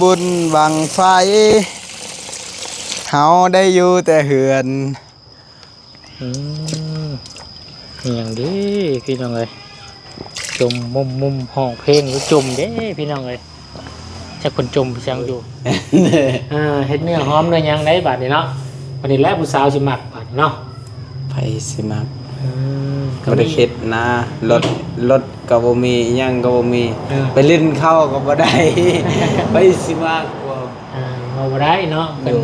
บุญบังไฟเฮาได้อยู่แต่เหือนอืมอย่างดีพี่น้องเลยจมมุมห้องเพลงหรือจมเด้พี่น้องเลยจะคนจมพี่ช้างอยู่เฮ็ดเนื้อหอมเนื้อยังได้บาดนี้เนาะวันนี้แหละผู้สาวสิมักบาดนี้เนาะไผสิมักก็ บ่ได้คิดนะรถก็บ่มีอิหยังก็บ่มีไปเล่นเข้าก็บ่ได้ ไผสิมักบ่เอาบ่ได้เนาะเป็น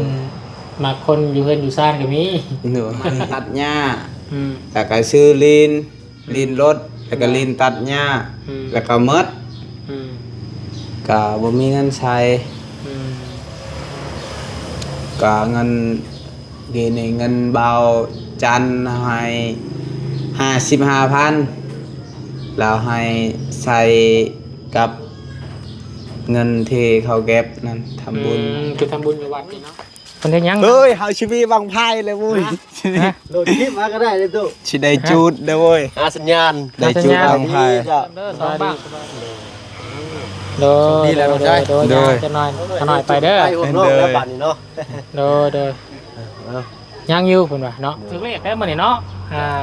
มักคนอยู่เฮือนอยู่ซ่านก็มีหนูมันตัดหญ้าแล้วก็ซื้อลีนรถแล้วก็ลีนตัดหญ้าแล้วก็หมดก็บ่มีเงินใช้ก็เงินเดี๋ยวนี้เงินเบาจันให้55,000แล้วให้ใส่กับเงินที่เขาเก็บนั่นทำบุญคือทำบุญอยู่วัดนี่เนาะคนเฮ็ดหยังเฮ้ยเฮาชีวิตบางไพ่เลยวุ้ยโหลดคลิปมาก็ได้เลยตู้สิได้จูดเด้อเว้ยสัญญาณได้จูดบางไพ่เด้อสองบ้างโดยโดยจะหน่อยไปเด้อเด้อบัดนี้เนาะโดยยังอยู่เพิ่นว่าเนาะถือเลขได้มื้อนี้เนาะ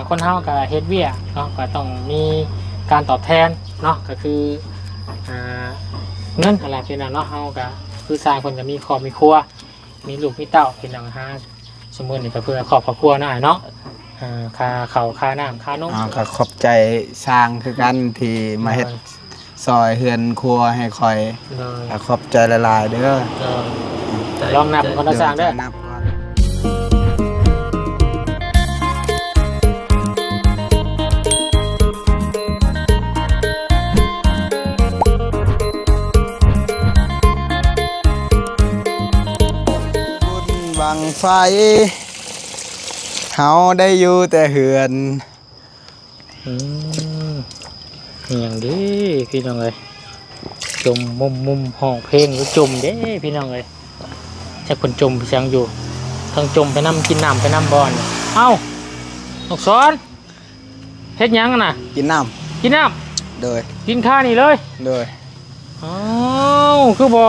คนเฮาก็เฮ็ดเวียกเนาะก็ต้องมีการตอบแทนเนาะก็คือเงินอะไรพี่น้องเนาะเฮาก็คือสร้างเพิ่นก็มีครอบมีครัวมีลูกมีเต้าพี่น้องฮะสมมุตินี่ก็เพื่อครอบครัวเนาะเนาะค่าข้าวค่าน้ำค่านมก็ขอบใจสร้างคือกันที่มาเฮ็ดซอยเฮือนครัวให้คอยขอบใจหลายๆเด้อลองนับคนละสร้างเด้อบังไฟเฮาได้อยู่แต่เหือนอย่างดีพี่น้องเลยจมมุมห้องเพลงหรือจมเด้พี่น้องเลยจะคนจมพี่ช้างอยู่ทั้งจมไปน้ำกินน้ำไปน้ำบอลเอ้าลูกศรเฮ็ดยังน่ะกินน้ำโดยกินข้านี่เลยโดยอ้าวคือบ่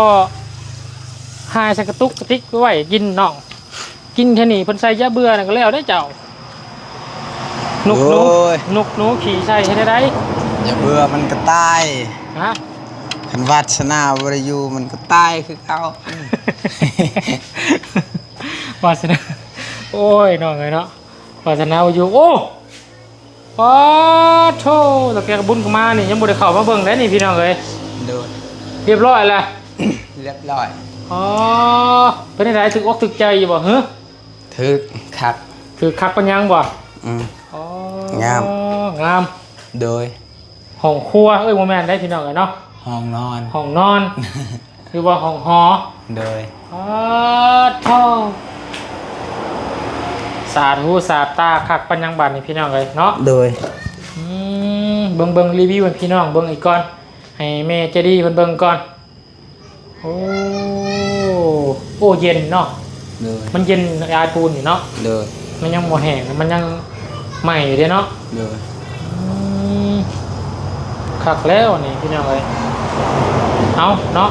หายใส่กระตุกกระติกไว้กินน้องกินแค่นี้เพิ่นใส่ยาเบื่อนั่นก็แล้วได้เจ้านุกหนูขี่ใส่ให้ได้อย่าเบื่อมันก็ตายฮะคันวาสนาบ่ได้อยู่มันก็ตายคือเก่าวาสนาโอ้ยน้องเอ้ยเนาะวาสนาอยู่โอ้ปะโธ่ตะแกบุญก็มานี่ยังบ่ได้เข้ามาเบิ่งได้นี่พี่น้องเอ้ยเรียบร้อยแล้วเรียบร้อยอ๋อเป็นได้ถึกอกถึกใจอยู่บ่ฮะถึกคักปัญญังบ่อ๋องามโดยห้องครัวโมแมนได้พี่น้องเลยเนาะห้องนอนคือว่าห้องหอโดยท่อสาดหูสาดตาคักปัญญังบาดนี่พี่น้องเลยเนาะโดยเบิ่งรีวิวให้พี่น้องเบิ่งอีกก่อนให้แม่เจดีเพิ่นเบิ่งก่อนโอ้เย็นเนาะมันเย็นยาปูนอยู่เนาะมันยังโมแห้งมันยังใหม่อยู่เด้เนาะคักแล้วนี่พี่น้องเลยเอาเนาะ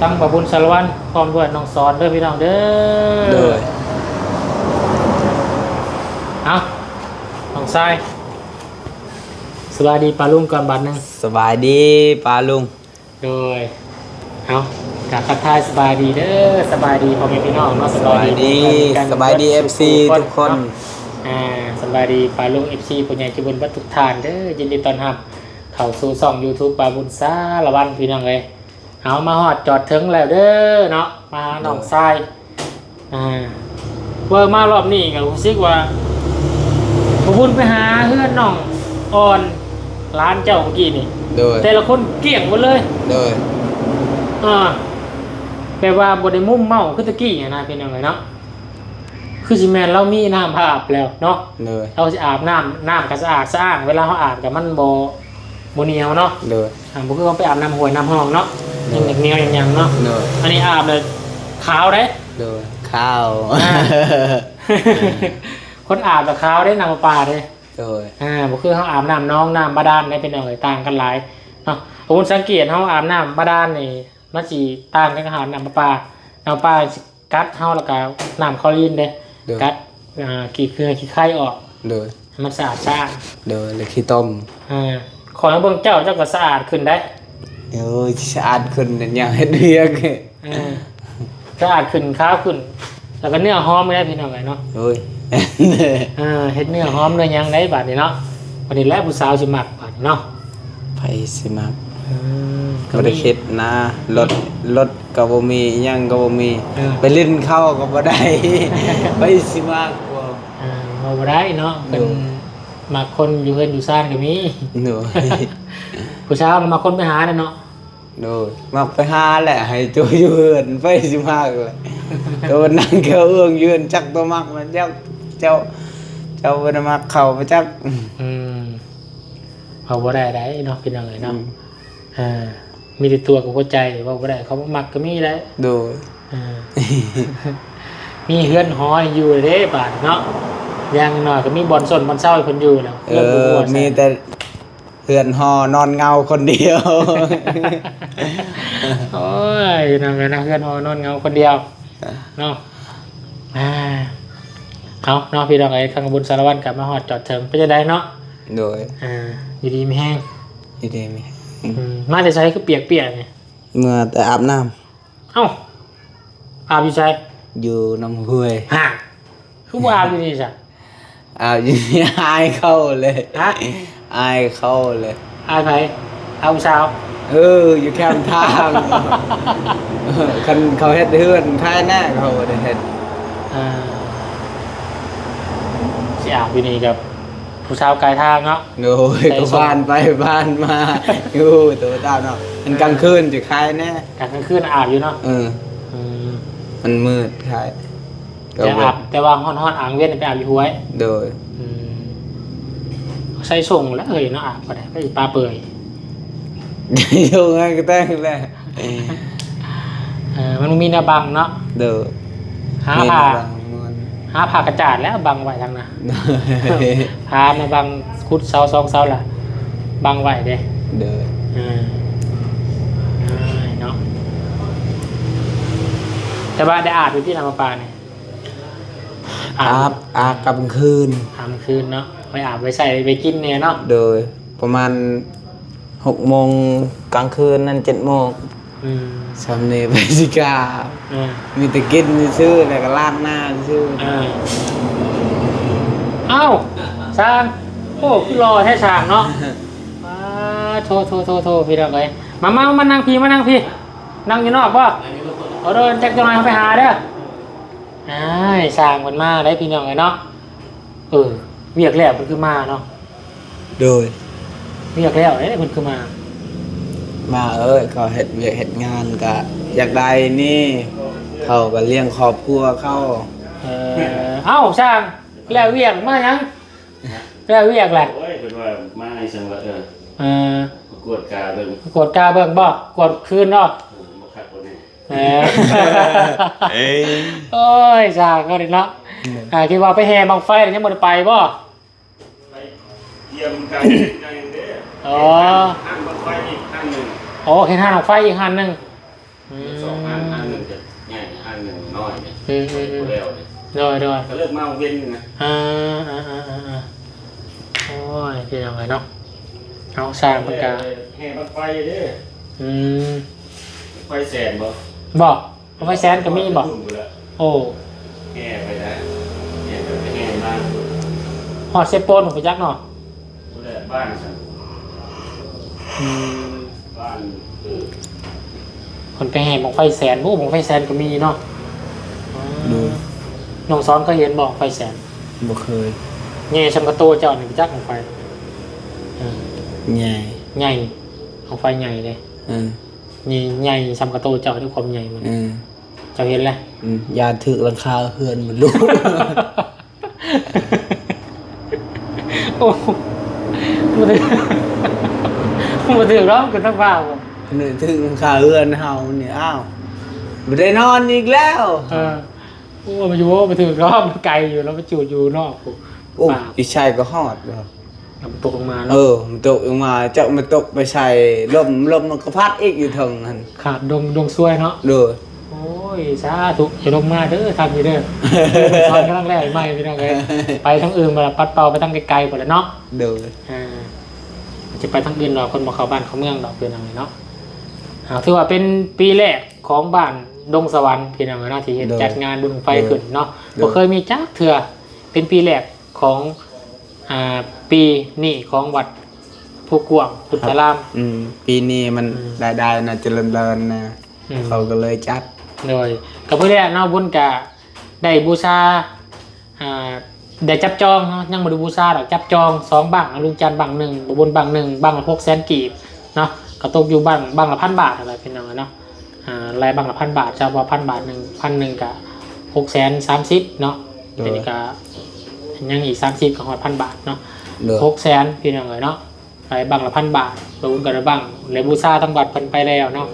ตั้งบาบุญสารวัตรพร้อมด้วยน้องสอนด้วยพี่น้องเด้อเอาน้องทรายสบายดีปลาลุงก่อนบัดนึงสบายดีปลาลุงโดยเอาการทักทายสบายดีเด้อสบายดีพ่อแม่พี่น้องเนาะสบายดี FC ทุกคนสบายดีปลาลุง FC ผู้ใหญ่ใจบุญบัดทุกท่านเด้อยินดีต้อนรับเข้าสู่ช่อง YouTube ปลาบุญสารวัตรพี่น้องเลยเอามาฮอดจอดถึงแล้วเด้อเนาะมาหนองทรายเวอร์มารอบนี้ก็รู้สึกว่าบุญไปหาเพื่อนน้องอ่อนร้านเจ้าเมื่อกี้นี่แต่ละคนเกลี้ยงหมดเลยแปลว่าบไดมุ่มเมาคือตะกี้นะพี่น้องเลยเนาะคือสิแมนเรามีน้ำอาบแล้วเนาะเราจะอาบน้ำก็สะอาดสะอ้างเวลาเขาอาบกับมันโบเหนียวเนาะบุคือเขาไปอาบน้ำห้วยน้ำห้องเนาะยังเหนียวยังเนาะอันนี้อาบเลยขาวได้ขาวคนอาบแบบขาวได้น้ำปลาได้บุคือเขาอาบน้ำน้องน้ำบาดาลได้เป็นอะไรต่างกันหลายเนาะผมสังเกตเขาอาบน้ำบาดาลนี่ มันสิต่างกันกับอาหารน้ำปลาน้ำปลาสิกัดเฮาแล้วก็น้ำคลอรีนเด้กัดขี้เกลือขี้ไข่ออกโดยมันสะอาดสะอาดโดยแล้วขี้ต้มขอให้เบิ่งเจ้าก็สะอาดขึ้นได้สะอาดขึ้นอย่างเฮ็ดเวียกสะอาดขึ้นขาวขึ้นแล้วก็เนื้อหอมได้พี่น้องไงเนาะโอ้ยเฮ็ดเนื้อหอมเนื้อยังได้บาดนี้เนาะวันนี้แหละผู้สาวสิมักบาดนี้เนาะไผสิมักบ่ได้เฮ็ดนะรถก็บ่มีหยังก็บ่มีไปเล่นเข้าก็บ่ได้ไปสิมักบ่ได้เนาะเป็นมักคนอยู่เฮือนอยู่ซ่านก็มีโน้ผู้สาวมาคนไปหาเนาะโน้มักไปหาแหละให้โจอยู่เฮือนไปสิมักเลยตัวนั่งเขาเอื้องยืนจักตัวมักมันเจ้าบ่ได้มักเข้าไปจักเขาบ่ได้เนาะพี่น้องเอ้ยเนาะมีแต่ตัวกับหัวใจว่าบ่ได้เขามักก็มีได้โดยมีเฮือนหออยู่เด้บาดเนาะอย่างน้อยก็มีบ่อนซ่อนบ่อนเช้าให้เพิ่นอยู่แล้วมีแต่เฮือนหอนอนเงาคนเดียวโอ้ยนั่นแหละนะเฮือนหอนอนเงาคนเดียวเนาะเอาเนาะพี่น้องเอ้ยข้างบนสารวัตรกลับมาฮอดจอดถึงเป็นจังได๋เนาะโดยอยู่ดีมีแห้งอยู่ดีมีมาแต่ใช้คือเปียกๆนี่เมื่อแต่อาบน้ำอาบอยู่ใช้อยู่น้ำห้วยคือว่าอาบอยู่นี่จ้ะอยู่นี่อายเข้าเลยอายเข้าเลยอายไผเอาผู้สาวอยู่แคมป์ทางคันเขาเฮ็ดเฮือนคายแน่เขาบ่ได้เฮ็ดสิอาบอยู่นี่กับผู้สาวกายทางเนาะโอ้ยก็บ้านไปบ้านมาอยู่ตัวตาเนาะมันกลางคืนสิคายแน่กลางคืนอาบอยู่เนาะมันมืดคายก็อาบแต่ว่าฮ้อนๆอ่างเว้นไปอาบอยู่ห้วยโดยใส่ส่งแล้วเนาะอาบก็ได้ไปปลาเปื่อยอยู่ไงก็แต่งแหละมันมีหน้าบังเนาะเด้อหาผ้ากระจาดแล้วบังไว้ทางน่ะพามาบังคุดเสา2เสาล่ะบังไว้เด้เนาะแต่ว่าได้อาบอยู่ที่น้ำปลาเนี่ยอาบกลางคืนเนาะไปอาบไปใส่ไปกินเนี่ยเนาะโดยประมาณ6 โมงกลางคืนนั่น7 โมงสำเนียงไปสิกามีแต่กินซื้อแล้วก็ลาดหน้าซื้อสร้างโอ้คือรอแท้ช่างเนาะโทพี่น้องเอ้ยมานั่งพี่นั่งอยู่นอกป่ะเอาเดินแจ็คจะหน่อยเขาไปหาเด้อสร้างมันมาได้พี่น้องเอ้ยเนาะเวียกแล้วมันคือมาเนาะโดยเวียกแล้วมันคือมาเขาเฮ็ดเวียกเฮ็ดงานก็อยากได้นี่เขาก็เลี้ยงครอบครัวเขาสร้างแล้วเวียกมายังแล้วเวียกแหละโอ้ยเป็นว่ามาให้สังวะกวดกาเบิ่งบ่กวดคืนเนาะบ่คักบ่นี่โอ้ยสร้างก็ได้เนาะคิดว่าไปแห่บังไฟแล้วยังบ่ได้ไปบ่ไปเยี่ยมกันเด้อห้างบังไฟอีกห้างนึงเห็นห้างบังไฟอีกห้างนึง2ห้างนึงจะใหญ่ห้างนึงน้อยนี่แล้วนี่โดยก็เลิกมาเว้นนะโอ้ยพี่น้องเนาะเอาสร้างประกาศแห่บังไฟเด้อไฟแสนบ่ไฟแสนก็มีบ่โอ้แห่ไปได้แห่บ้านฮอดเซโปนของพี่จักเนาะบ้านฉันบ้านคนไปแห่บังไฟแสนบังไฟแสนก็มีเนาะน้องซ้อนก็เห็นบอกไฟแสนบ่เคยแง่ชมกระโตเจ้านี่จักของไฟใหญ่ของไฟใหญ่เลยใหญ่ชมกระโตเจ้าด้วยความใหญ่มันเจ้าเห็นแล้วยาถึกหลังคาเฮือนมันรู้โอ้มาถึงร้องกันทั้งฟ้าบ่นี่ถึกหลังคาเฮือนเฮานี่บ่ได้นอนอีกแล้วมันอยู่มาถึงรอบมันไกลอยู่แล้วมันจูดอยู่นอกโอ้อีชายก็ฮอด มันตกลงมา เอ เนาะ อมันตกลงมาเจ้ามันตกไปใส่ลมมันก็พัดอีกอยู่เทิงนั่น ขาดดงซวยเนาะ โดย โอ้ยสาธุอย่าลงมาเด้อทำอยู่เด้อซอยกำลังแรกไม่พี่น้องเลยไปทั้งอื่นมาปัดเป่าไปทั้งไกลๆหมดแล้วเนาะ โดย จะไปทั้งอื่นเราคนมาเข้าบ้านเขาเมืองเราเป็นยังไงเนาะถือว่าเป็นปีแรกของบ้านดงสวรรค์พี่น้องเนาะที่จัดงานบุญไฟขึ้นเนาะบ่เคยมีจักเถื่อเป็นปีแรกของปีนี้ของวัดผู้กวางพุทธาราม ปีนี้มันได้นะเจริญนะเขาก็เลยจัด เลยกับเพื่อนเนาะบุญกะได้บูชาได้จับจองเนาะยังมาดูบูชาดอกจับจอง2บังลุงจันทร์บังหนึ่งบุญบังหนึ่งบังละ600,000 กีบเนาะก็ตกอยู่บังละ1,000 บาทอะไรเป็นยังไงเนาะรายบังละ1,000 บาทเจ้าว่า1,000 บาท1,000กะ630,000เนาะเดี๋ยวนี้กะยังอีก30ก็1,000 บาทเนาะ600,000พี่น้องเนาะรายบังละ1,000 บาทบุญกันละบังเลยบูชาทั้งวัดเพิ่นไปแล้วเนาะ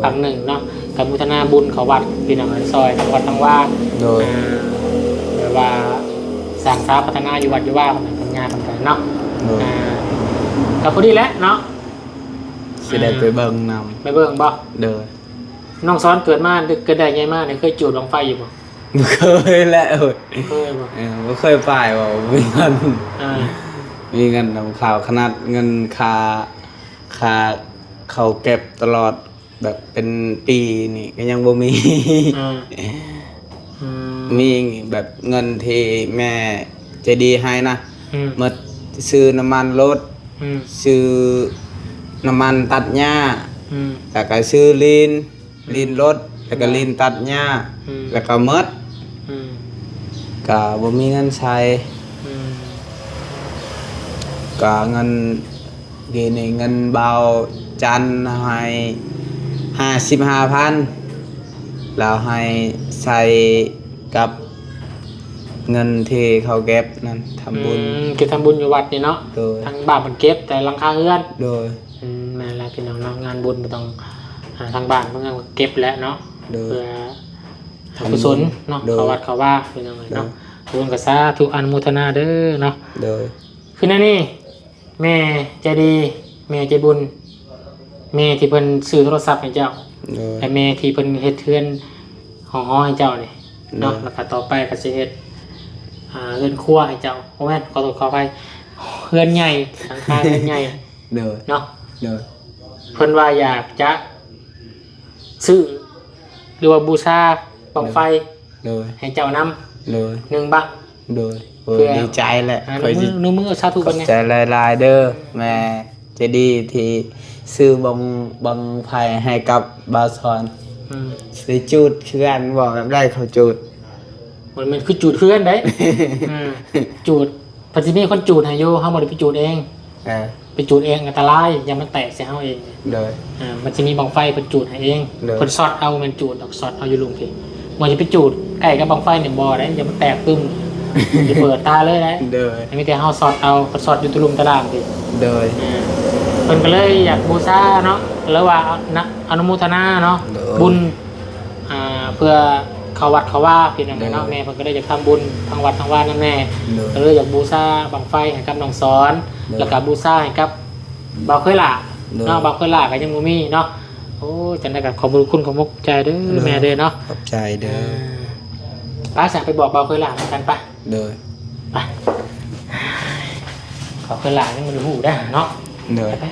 บังหนึ่งเนาะกับมุทนาบุญเขาวัดพี่น้องซอยทั้งวัดทั้งว่าแบบว่าสร้างสาพัฒนาอยู่วัดอยู่ว่าทำงานทำกันเนาะกับพอดีแล้วเนาะ สิได้ไปเบิ่งนำ ไปเบิ่งบ่ เด้อ น้องซ้อนเกิดมาเกิดได้ไงมาเนี่ยเคยจูดลงไฟอยู่บ่ บ่เคยแล้ว เคยบ่ บ่เคยไปว่ามีเงินนำข่าวขนาดเงินค่าเขาเก็บตลอดแบบเป็นปีนี่ก็ยังบ่มีมีแบบเงินที่แม่ใจดีให้นะหมดซื้อน้ำมันรถซื้อน้ำมันตัดหญ้าแล้วก็ซื้อลีนรถแล้วก็ลีนตัดหญ้าแล้วก็หมดก็บ่มีเงินใช้ก็เงินดีนี่เงินเบาจันให้55,000แล้วให้ใส่กับเงินที่เขาเก็บนั่นทำบุญเก็บทำบุญอยู่วัดนี่เนาะทางบ้านมันเก็บแต่หลังคาเฮือนโดยแม่นแล้วพี่น้องเนาะงานบุญบ่ต้องทางบ้านเพิ่นก็เก็บแล้วเนาะเพื่อกุศลเนาะเขาวัดเขาว่าพี่น้องเนาะบุญก็สาธุอนุโมทนาเด้อเนาะโดยคือนั่นนี่แม่ใจดีแม่ใจบุญแม่ที่เพิ่นซื้อโทรศัพท์ให้เจ้าและแม่ที่เพิ่นเฮ็ดเทือนห้องให้เจ้านี่เนาะแล้วก็ต่อไปก็สิเฮ็ดเรือนครัวให้เจ้าโอ้แม่นขอไปเรือนใหญ่หลังคาเรือนใหญ่เนาะเพิ่นว่าอยากจะซื้อหรือว่าบูชาบั้งไฟให้เจ้านำ1 บักดีใจแหละนุ่มือสาธุกันไงใจลายเด้อแม่จะดีที่ซื้อบังไฟให้กับบาซอนสิจูดเขื่อนบอกได้เขาจูดมันคือจูดเขื่อนได้ จูดปัจจุบันคนจูดให้อยู่เฮาบ่ได้ไปจูดเองไปจูดเองอันตรายอย่ามันแตกใส่เฮาเองเลยมันจะมีบังไฟเพิ่นจูดให้เองเพิ่นช็อตเอามันจูดออกช็อตเอาอยู่ลุงพี่บ่จะไปจูดใกล้กับบังไฟนี่บ่ได้อย่ามันแตกตึ้มจะเปิดตาเลยนะมีแต่เฮาช็อตเอาเพิ่นช็อตอยู่ตุลุมตะลามพี่เพิ่นก็เลยอยากบูชาเนาะแล้วว่าอนุโมทนาเนาะบุญเพื่อเขาวัดเขาว่าพี่น้องเนาะแม่เพิ่นก็ได้จะทำบุญทางวัดทางว่านั่นแน่ก็เลยอยากบูชาบังไฟให้กับน้องสอนแล้วก็บูชาให้กับบ่าวเคยล่ะเนาะบ่าวเคยล่ะก็ยังบ่มีเนาะโอ้จังได๋ก็ขอบคุณขอมกใจเด้อแม่เด้อเนาะขอบใจเด้อป้าสั่งไปบอกบ่าวเคยล่ะกันป่ะเด้อไปเขาเคยล่ะนี่มันหูได้เนาะเด้อไป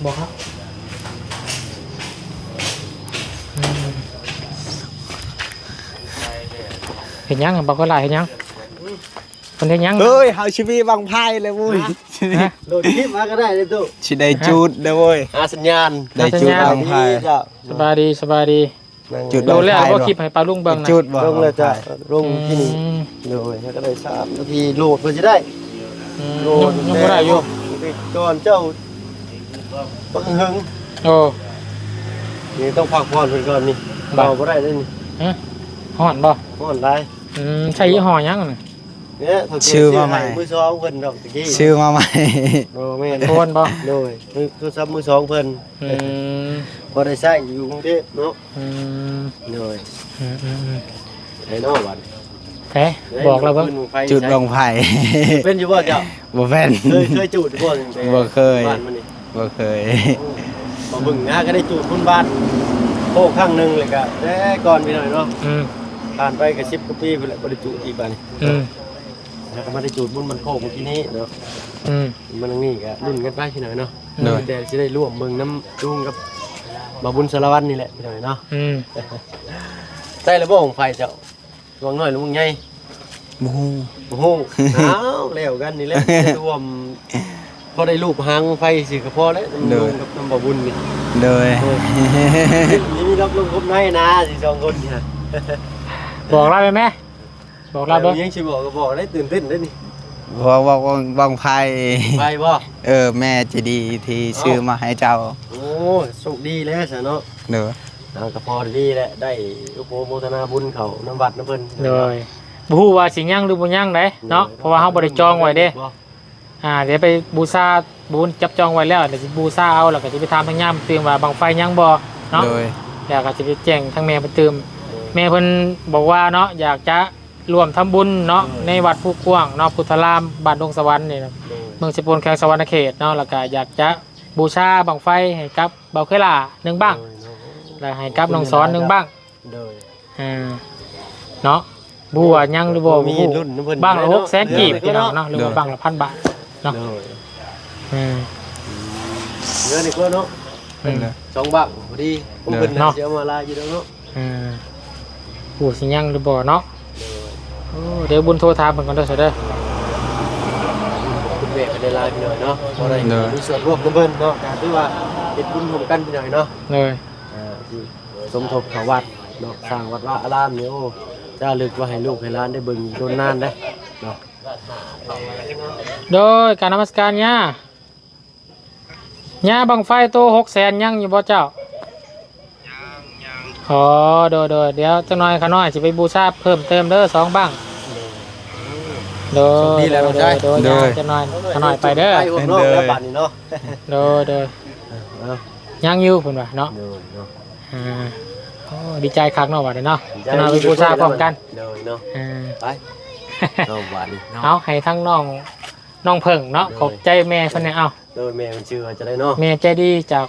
บอกครับเห็นยังบอกก็หลายเห็นยังคนเห็นยังเฮ้ยเฮาชีวิตบางไพ่เลยวุ้ยโหลดคลิปมาก็ได้เลยตู้ชิได้จูดเด้อเว้ยสัญญาณได้จูดบางไพ่สบายดีจุดดูแล้วก็คลิปให้ปลาลุงเบิ่งนะจุดลงเลยจ้ะลงที่นี่เลยก็ได้3 นาทีโหลดเพื่อจะได้โหลดยังไม่ได้อยู่ก่อนเจ้าบังหึงโอ้นี่ต้องพักผ่อนเพื่อนก่อนนี่เบาก็ได้เลยนี่ห่อนบ่ห่อนได้ใช้ยี่ห้อยังเนี่ยชื่อมาใหม่มือสองเพิ่นดอกตะกี้ชื่อมาใหม่โอ้แม่โทนบ่โดยโทรศัพท์มือสองเพิ่นพอได้ใช้อยู่กรุงเทพเนาะโดยไอ้นอกวัน เฮ้บอกเราเบิ่ง จุดลงไผ่ เป็นอยู่บ่เจ้า บ่แม่น เคยจุดบ่ บ่เคย บ้านมันนี่ บ่เคย มาบึงนะก็ได้จุดคุณบ้านโค้ครั้งหนึงเลยก็แต่ก่อนไปหน่อยเนาะผ่านไปก็10กว่าปีไปแล้วบ่ได้จุดอีกบัดนี้แล้วก็มาได้จุดบุญมันโค้เมื่อกี้นี้เนาะมันตรงนี้ก็รุ่นกันไปพี่หน่อยเนาะแต่สิได้ร่วมเบิ่งน้ำลุงกับบ่าวบุญสารวัตรนี่แหละพี่หน่อยเนาะใช่แล้วบ่ของไฟเจ้าลวงน้อยลวงใหญ่ บ่ฮู้ โอ้โหอ้าวแล้วกันนี่แหละรวมพอได้รูปหางไฟสิก็พอแล้วน้ำลุงกับน้ำบ่าวบุญนี่ โดย นี่มีรับลงครบในนะสิสองคนนี่ฮะ บอกเราไปไหมบอกเราเบิ่ง ยังสิบอกก็บอกได้ตื่นเต้นได้นี่ ว่าบางไผ่ ไปบ่ แม่ใจะดีที่ซื้อมาให้เจ้า โอ้โชคดีแล้วซะเนาะ เด้อ ก็พอดีแหละได้อุปโมทนาบุญเขาน้ำวัดน้ำเพิ่น เลยบ่ฮู้ว่าสิยังหรือบ่ยังได้เนาะเพราะว่าเฮาบ่ได้จองไว้เด้เดี๋ยวไปบูชาบุญจับจองไว้แล้วเดี๋ยวสิบูชาเอาแล้วก็สิไปถามทางย่ามเติมว่าบังไฟยังบ่เนาะ โดย แล้วก็สิไปแจ้งทางแม่เพิ่นเติมแม่เพิ่นบอกว่าเนาะอยากจะร่วมทำบุญเนาะในวัดผู้กว้างเนาะพุทธารามบ้านดงสวรรค์นี่นะเมืองสิบปนแขวงสวรรณเขตเนาะแล้วก็อยากจะบูชาบังไฟให้กับเบาเคล่า1บ้างแล้วให้กับน้องสอน1บ้าง โดย เนาะบัวยังหรือบ่ มีรุ่นน้ำเพิ่น บ้างละ600,000กีบพี่น้องเนาะหรือว่าบ้างละ1,000 บาทเนาะ โดย Ừ. เงินอีกแล้วเนาะ 2 บักพอดีผมเพิ่นน่ะสิเอามาลาอยู่แล้วเนาะ ผู้สิยังหรือบ่เนาะโอ้เดี๋ยวบุญโทรถามเพิ่นก่อนเด้อเสยเด้อ คุณแม่ก็ได้ลาพี่หน่อยเนาะบ่ได้มีส่วนร่วมน้ำเพิ่นเนาะก็คือว่าเฮ็ดบุญร่วมกันพี่หน่อยเนาะ เลย ที่สมทบเขาวัดเนาะสร้างวัดว่าอารามนี่โอ้จ้าลึกว่าให้ลูกให้หลานได้เบิ่งโดนนานเด้เนาะ โดยการนมัสการย่าย่าบังไฟโต600,000ยังอยู่บ่เจ้าอ๋อโดยเดี๋ยวจังหน่อยข้าน้อยสิไปบูชาเพิ่มเติมเด้อ2บ้างโดยจังหน่อยข้าน้อยไปเด้อ ไปหัวน้องแล้วบัดนี้เนาะ โดยยังอยู่เพิ่นว่าเนาะ เนาะ โอ้ดีใจคักเนาะบัดนี้เนาะจังหน่อยไปบูชาพร้อมกัน เนาะไปเนาะบัดนี้เนาะ เอาให้ทั้งน้องเพิ่งเนาะขอบใจแม่เพิ่นเนี่ยเอา โดยแม่มันชื่อว่าจะได้เนาะ แม่ใจดีจาก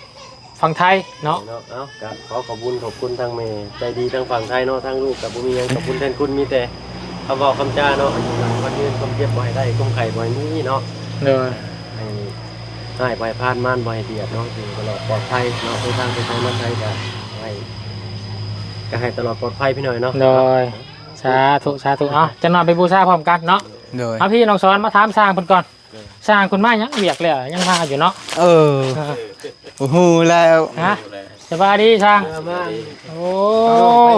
ฝั่งไทยเนาะ เอ้าก็ขอขอบคุณทางแม่ใจดีทางฝั่งไทยเนาะทางลูกก็บ่มีหยังขอบคุณแทนคุณมีแต่คำบอกคำจาเนาะวันยืนความเจ็บบ่ให้ได้ความไข่บ่ให้มีเนาะ เลย ให้บ่ให้พลาดม่านบ่ให้เบียดเนาะอยู่ตลอดปลอดภัยเนาะทางไปทางมันไทยก็ให้ตลอดปลอดภัยพี่หน่อยเนาะ เลยสาธุเอาจะนอนไปบูชาพร้อมกันเนาะ โดย เอาพี่น้องสอนมาถามสร้างเพิ่นก่อนสร้างคุณมายังเวียกเลยยังมาอยู่เนาะ โอ้โหแล้ว ฮะสบายดีสร้างโอ้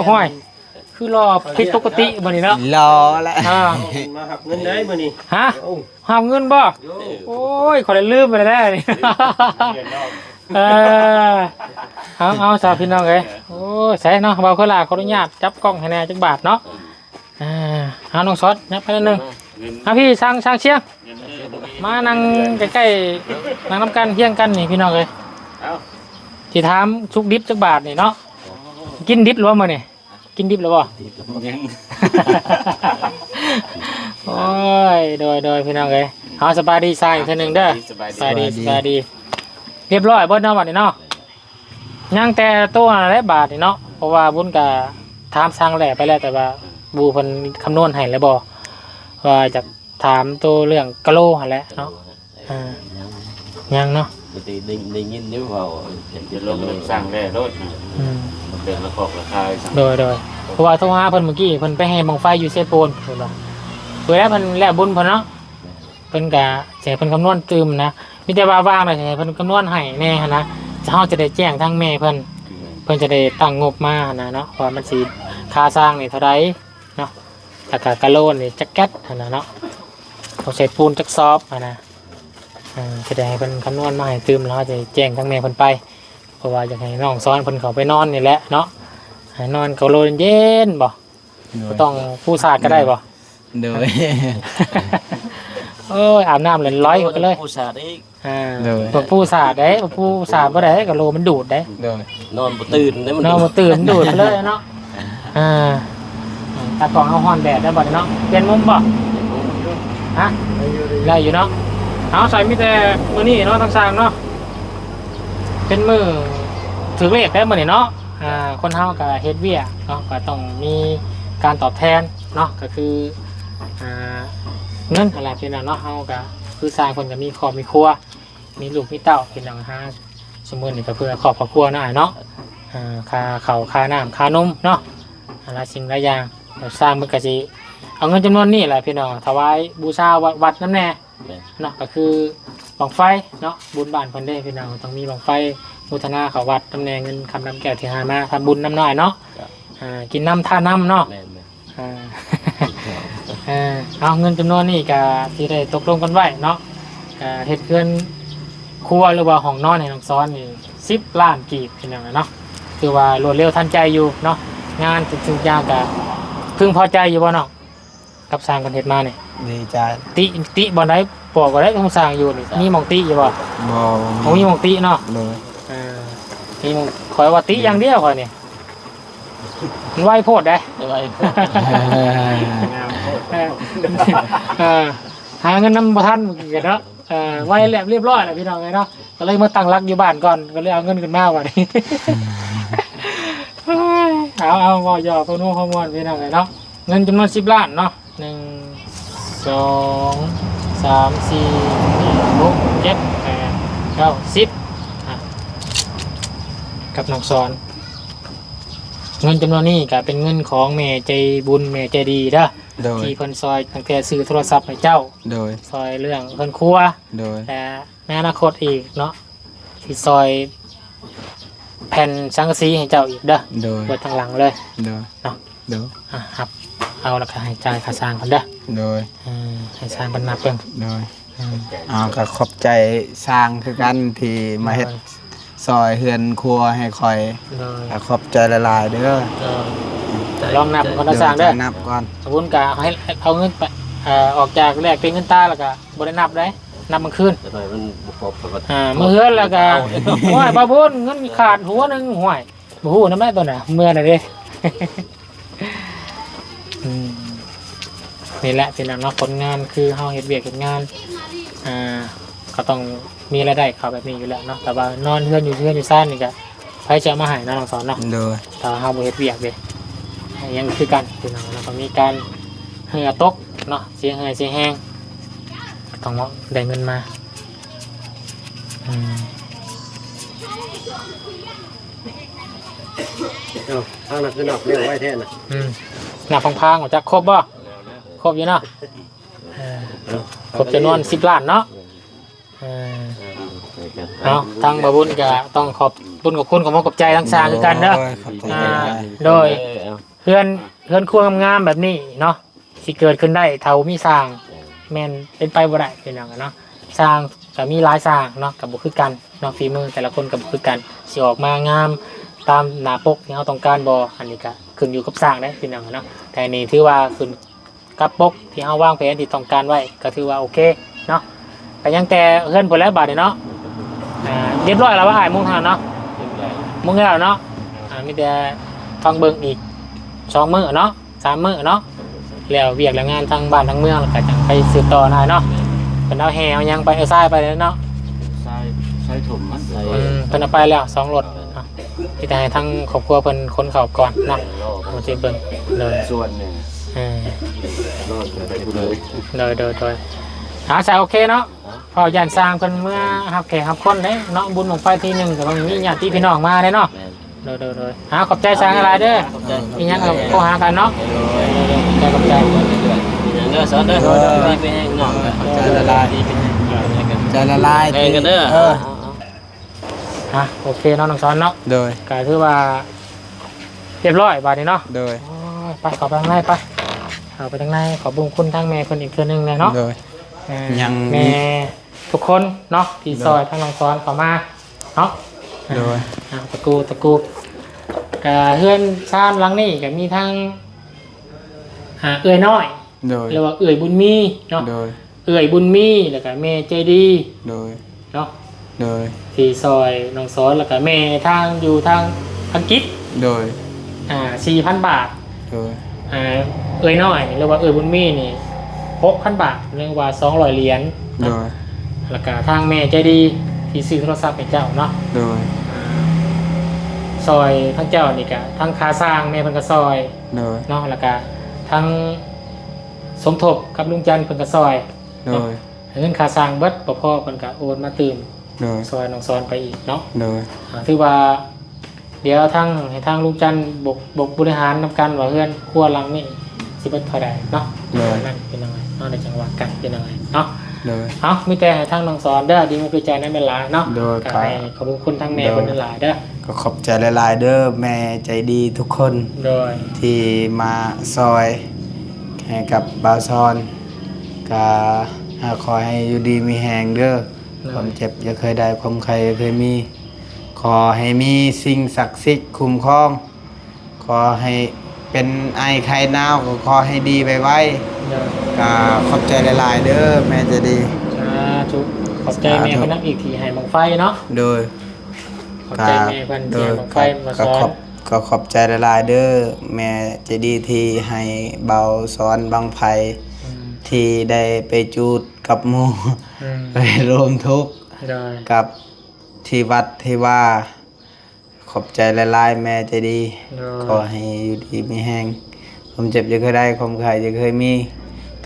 ห้อยคือรอผิดปกติบ่นี่เนาะ รอแล้ว มาหักเงินได้มื้อนี้ ฮะหามเงินบ่โอ้ยขอได้ลืมไปแล้วนี่เอาสาวพี่น้องเอ้ยโอ้ยใส่เนาะเบาขึ้นละขออนุญาตจับกล้องให้แน่จักบาทเนาะเอาน้องซอสนับไปนิดนึงพี่ช่างเชียงมานั่งใกล้ๆนั่งน้ำกันเที่ยงกันนี่พี่น้องเอ้ยที่ถามชุกดิบจักบาทนี่เนาะกินดิบหรือว่ามื้อนี่กินดิบหรือบ่โอ้ยโดยพี่น้องเอ้ยเอาสบายดีสร้างอีกทีนึงเด้อสบายดีเรียบร้อยเบิดเนาะบัดนี้เนาะยังแต่ตัวอะไรบาทนี่เนาะเพราะว่าบุญกับถามสร้างแหล่ไปแล้วแต่ว่าบูเพิ่นคำนวณให้แล้วบ่ว่าจะถามตัวเรื่องกะโลหั่นแหละเนาะยังเนาะ ได้ยินอยู่ว่าจะลงสร้างได้รถมันเป็นระบบราคาสั่ง โดยเพราะว่าโทรหาเพิ่นเมื่อกี้เพิ่นไปให้บังไฟอยู่เซโปนเพิ่นว่าเพิ่นแล้วเพิ่นแล้วบุญเพิ่นเนาะเพิ่นก็สิให้เพิ่นคำนวณตื่มนะมีแต่ว่าว่างน่ะสิให้เพิ่นคำนวณให้แน่หั่นนะเฮาจะได้แจ้งทางแม่เพิ่นจะได้ตั้งงบมานะเนาะว่ามันสิค่าสร้างนี่เท่าใดเนาะแล้วก็กะโลนี่จักแก๊สหั่นน่ะเนาะเขาใช้ปูนจักซอบหั่นนะจะได้ให้เพิ่นคำนวณมาให้ตื่มแล้วจะแจ้งทางแม่เพิ่นไปเพราะว่าอยากให้น้องซ้อนเพิ่นเข้าไปนอนนี่แหละเนาะให้นอนกะโลเย็นบ่ต้องผู้สาดก็ได้บ่ โดย อาบน้ำเลยร้อยเข้าไปเลย ผู้ชายอีก พวกผู้สาดได้พวกผู้สาดบ่ได้กะโลมันดูดได้ โดย นอนบ่ตื่นได้มัน เนาะมันตื่นดูดไปเลยเนาะ ตากล้องเอาฮ้อนแดดได้บ่เนาะเปลี่ยนมุมบ่ฮะได้อยู่เนาะเอาใส่มีแต่มื้อนี้เนาะทั้งสร้างเนาะเป็นมื้อถือเลขได้มื้อนี้เนาะคนเฮาก็เฮ็ดเวียกเนาะก็ต้องมีการตอบแทนเนาะก็คือเงินอะไรเป็นเนาะเฮาก็คือสร้างคนก็มีครอบมีครัวมีลูกมีเต้าเป็นอย่างหาสมมุตินี่ก็เพื่อครอบครัวเนาะเนาะค่าข้าวค่าน้ำค่านมเนาะอะไรสิ่งหลายอย่างสร้างมันก็สิเอาเงินจำนวนนี้แหละพี่น้องถวายบูชาวัดน้ำแน่เนาะก็คือบังไฟเนาะบุญบ้านเพิ่นได้พี่น้องต้องมีบังไฟมุทนาเขาวัดน้ำแน่เงินคำน้ำแก้วที่หามาทำบุญน้ำน้อยเนาะกินน้ำท่าน้ำเนาะเอาเงินจำนวนนี้ก็ที่ได้ตกลงกันไว้เนาะเฮ็ดเกินครัวหรือว่าห้องนอนให้น้องซ้อนนี่10 ล้านกีบพี่น้องเนาะคือว่ารวดเร็วทันใจอยู่เนาะงานทุกอย่างก็พึงพอใจอยู่บ่เนาะกับสร้างกันเฮ็ดมานี่ ดีใจ ติบ่ได้ปอกบ่ได้ต้องสร้างอยู่นี่มีหม่องติอยู่บ่ บ่ มีหม่องติเนาะ เลย มีหม่องข่อยว่าติอย่างเดียวข่อยนี่มันไวโพดได้ ไว้ หาเงินนำบ่ทันกันเนาะไว้แล้วเรียบร้อยแล้วพี่น้องเนาะก็เลยมาตั้งรักอยู่บ้านก่อนก็เลยเอาเงินขึ้นมาว่านี่ เอาบ่ยอพวกนู้นพวกมวลพี่น้องเนาะเงินจำนวน10 ล้านเนาะ1 2 3 4 5 6 7 8 9 10กับน้องสอนเงินจำนวนนี้ก็เป็นเงินของแม่ใจบุญแม่ใจดีเด้อ โดย ที่เพิ่นซอยตั้งแต่ซื้อโทรศัพท์ให้เจ้า โดย ซอยเรื่องเพิ่นครัว โดย และในอนาคตอีกเนาะที่ซอยแผ่นสังกะสีให้เจ้าอีกเด้อ โดย เบิดทางหลังเลย โดย เนาะ โดย ครับเอาราคาให้จ่ายค่าสร้างก่อนเด้อ โดย ให้สร้างบรรณาเพิ่ง โดยก็ขอบใจสร้างคือกันที่มาเฮ็ดซอยเฮือนครัวให้คอย โดย ขอบใจหลายๆเด้อ ลองนับก่อนนะสร้างเด้อ นับก่อน สมมุติกะให้เอาเงินไปออกจากแรกเป็นเงินตาแล้วก็บ่ได้นับได้นับมันคืน จะหน่อยมันบ่ครบแล้วก็ มื้อเฮือนแล้วก็ห้วยบ่าบุญเงินขาดหัวหนึงห้วยบ่ฮู้นำได้ตัวน่ะเมื่อน่ะเด้นี่แหละเป็นเนาะผลงานคือเฮาเฮ็ดเวียกเฮ็ดงานก็ต้องมีรายได้เข้าแบบนี้อยู่แล้วเนาะแต่ว่านอนเฮือนอยู่ซ่านนี่ก็ไผจะมาให้น้องสอนเนาะ โดย ถ้าเฮาบ่เฮ็ดเวียกเด้ยังคือกันพี่น้องแล้วก็มีการเหือตกเนาะเสียเหือเสียแห้งต้องได้เงินมาทางนั้นคือนับเรื่องไว้แท้น่ะ หน้าพังๆออกจากครบบ่ครบอยู่เนาะครบจำนวน10 ล้านเนาะเอาทางบ่บุญก็ต้องขอบบุญขอบคุณขอบใจทั้งสร้างคือกันเด้อ ขอบใจหลาย โดยเพื่อนครัวงามๆแบบนี้เนาะสิเกิดขึ้นได้เท่ามีสร้างแม่นเป็นไปบ่ได้เป็นหยังเนาะสร้างก็มีหลายสร้างเนาะก็บ่คือกันเนาะฝีมือแต่ละคนก็บ่คือกันสิออกมางามตามหน้าปกที่เฮาต้องการบ่อันนี้ก็ขึ้นอยู่กับสร้างเด้เป็นหยังเนาะแต่นี่ถือว่าขึ้นกับปกที่เฮาวางแผนที่ต้องการไว้ก็ถือว่าโอเคเนาะก็ยังแต่เฮือนพุ่นแล้วบาดนี้เนาะเรียบร้อยแล้วว่าอ้ายมุ่งทางเนาะมุ่งแล้วเนาะมีแต่ฟังเบิ่งอีก2 มื้อเนาะ3 มื้อเนาะแล้วเวียกแล้วงานทางบ้านทางเมืองแล้วก็จังไปสืบต่อได้เนาะเพิ่นเอาแห่เอาหยังไปเอาทรายไปแล้วเนาะ ใช้ถุงมันใส่ เพิ่นเอาไปแล้ว2 รถที่แต่ให้ทั้งครอบครัวเพิ่นคนเข้าก่อนเนาะบ่สิเบิ่งเลย ส่วนหนึ่งโลดไปเลย โดยหาใส่โอเคเนาะพอย่านสร้างเพิ่นเมื่อรับแขกรับคนเด้เนาะบุญของไฟทีนึงก็ต้องมีญาติพี่น้องมาเด้เนาะโดยหาขอบใจสร้างอะไรเด้อมีหยังก็โทรหากันเนาะขอบใจ อย่างเด้อสอนเด้อนี่เป็นหน่อง ใจละลายใจละลาย แข่งกันเด้อ โอเคเนาะน้องสอนเนาะ โดย ก็ถือว่าเรียบร้อยบาดนี้เนาะ โดย ไปขอไปทางในไปเอาไปทางในขอบุญคุณทางแม่คนอีกเทื่อนึงเลยเนาะ โดย ยัง แม่ทุกคนเนาะที่ซอยทางน้องสอนเข้ามาเนาะ โดย ตะกูกะเฮือนชานหลังนี้ก็มีทางเอื้อยน้อย โดย เรียกว่าเอื้อยบุญมีเนาะ โดย เอื้อยบุญมีแล้วก็แม่ใจดี โดย เนาะ โดย ที่ซอยน้องสอนแล้วก็แม่ทางอยู่ทางอังกฤษโดย 4,000 บาท โดย เอ้ยน้อยหรือว่าเอ้ยบุญมีนี่6,000 บาทหรือว่า200 เหรียญ โดย แล้วก็ทางแม่ใจดีที่ซื้อโทรศัพท์ให้เจ้าเนาะ โดย ซอยทั้งเจ้านี่ก็ทั้งค่าสร้างแม่เพิ่นก็ซอย โดย เนาะแล้วก็ทั้งสมทบกับลุงจันทร์เพิ่นก็ซอย โดย เงินค่าสร้างเบิดบ่พอเพิ่นก็โอนมาตื่ม โดย ซอยน้องซอนไปอีกเนาะ โดย ถือว่าเดี๋ยวทางให้ทางลุงจันทร์บกบริหารนำกันว่าเฮือนครัวหลังนี่สิเบิดเท่าใดเนาะนั่นเป็นยังไงเนาะในจังหวะกันเป็นยังไงเนาะ โดย เอามีแต่ให้ทางน้องสอนเด้อดีมุกดีใจในเวลาเนาะ โดย ก็ให้ขอบคุณทางแม่คนนั้นหลายเด้อ ก็ขอบใจหลายๆเด้อแม่ใจดีทุกคน โดย ที่มาซอยให้กับบ่าวซอนก็ขอให้อยู่ดีมีแหงเด้อความเจ็บอย่าเคยได้ความใครอย่าเคยมี ขอให้มีสิ่งศักดิ์สิทธิ์คุ้มครอง ขอให้เป็นไอไข่นาวก็ขอให้ดีไปไว้ โดย ก็ขอบใจหลายๆเด้อแม่ใจดี สาธุขอบใจแม่คนนั้นอีกทีให้บังไฟเนาะ โดย ขอบใจแม่คนที่ให้บังไฟมาสอน ก็ขอบใจหลายๆเด้อแม่ใจดีที่ให้เบาสอนบางไผที่ได้ไปจูดกับหมู่ ไปรวมทุกข์ โดย กับที่วัดที่ว่า ขอบใจหลายๆแม่ใจดี โดย ขอให้อยู่ดีมีแห้งผมเจ็บจะเคยได้ความไข่จะเคยมี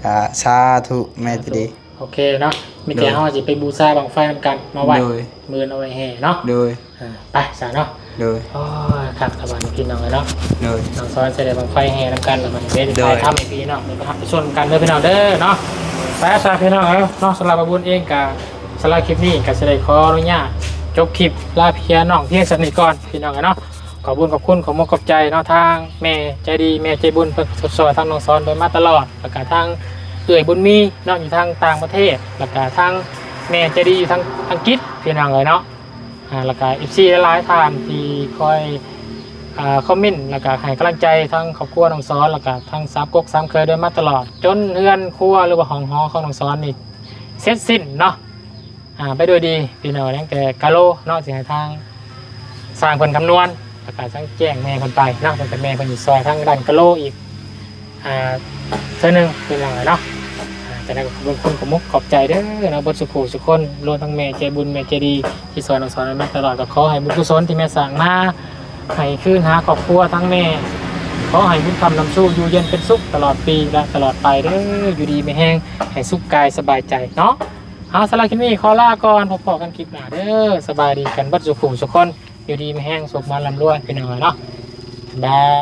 กะสาธุแม่ใจดี โอเคเนาะมีแต่เฮาสิไปบูชาบังไฟนำกันมาไว้ โดย มื้อเอาไว้แห่เนาะ โดย ไปซะเนาะ โดย โอ้ยครับตะวันกินน้องเลยเนาะ โดย น้องซอยเสด็จบังไฟแห่นำกันแล้วมันเวท โด ถ่าย ยทำให้พี่น้องไปทำไปชนกันเด้อพี่น้องเด้อเนาะไปซะพี่น้องเนาะสำหรับบบุญเองกับสำหรับคลิปนี้กับเสด็จขออนุญาตจบคลิปลาเพียน้องเพียงสักนิดก่อนพี่น้องเนาะขอบคุณขอบคุณขอมขอบใจเนาะทางแม่ใจดีแม่ใจบุญเพิ่นสดสวยทางน้องซอนโดยมาตลอดแล้วก็ทางเอื่อยบุญมีเนาะอยู่ทางต่างประเทศแล้วก็ทางแม่ใจดีอยู่ทางอังกฤษพี่น้องเลยเนาะแล้วก็FCหลายๆท่านที่คอยคอมเมนต์แล้วก็ให้กำลังใจทั้งครอบครัวน้องซ้อนแล้วก็ทั้งสามก๊กสามเคยเดินมาตลอดจนเฮือนครัวหรือว่าห้องหอของน้องซ้อนนี่เสร็จสิ้นเนาะไปโดยดีพี่น้องตั้งแต่กาโลเนาะสิให้ทางสร้างคนคำนวณแล้วก็ทั้งแจ้งแม่คนไปเนาะตั้งแต่แม่คนอยู่ซอยทั้งดันกาโลอีกเท่านึงเป็นอย่างไรเนาะแต่ในบางคนขอมุกขอบใจเด้อนะบทสุขสุขคนรวมทั้งแม่ใจบุญแม่ใจดีที่ซอยน้องซ้อนมาตลอดก็ขอให้บุญกุศลที่แม่สั่งมาให้คืนหาครอบครัวทั้งแม่ขอให้บุญคำนำสู้อยู่เย็นเป็นสุขตลอดปีและตลอดไปเด้ออยู่ดีไม่แห้งให้สุขกายสบายใจเนาะเอาสำหรับคลิปนี้ขอลาก่อนพบกันคลิปหน้าเด้อสบายดีกันบัดสุขสุขคนอยู่ดีไม่แห้งสุขมาลำรวยเป็นยังไงเนาะบาย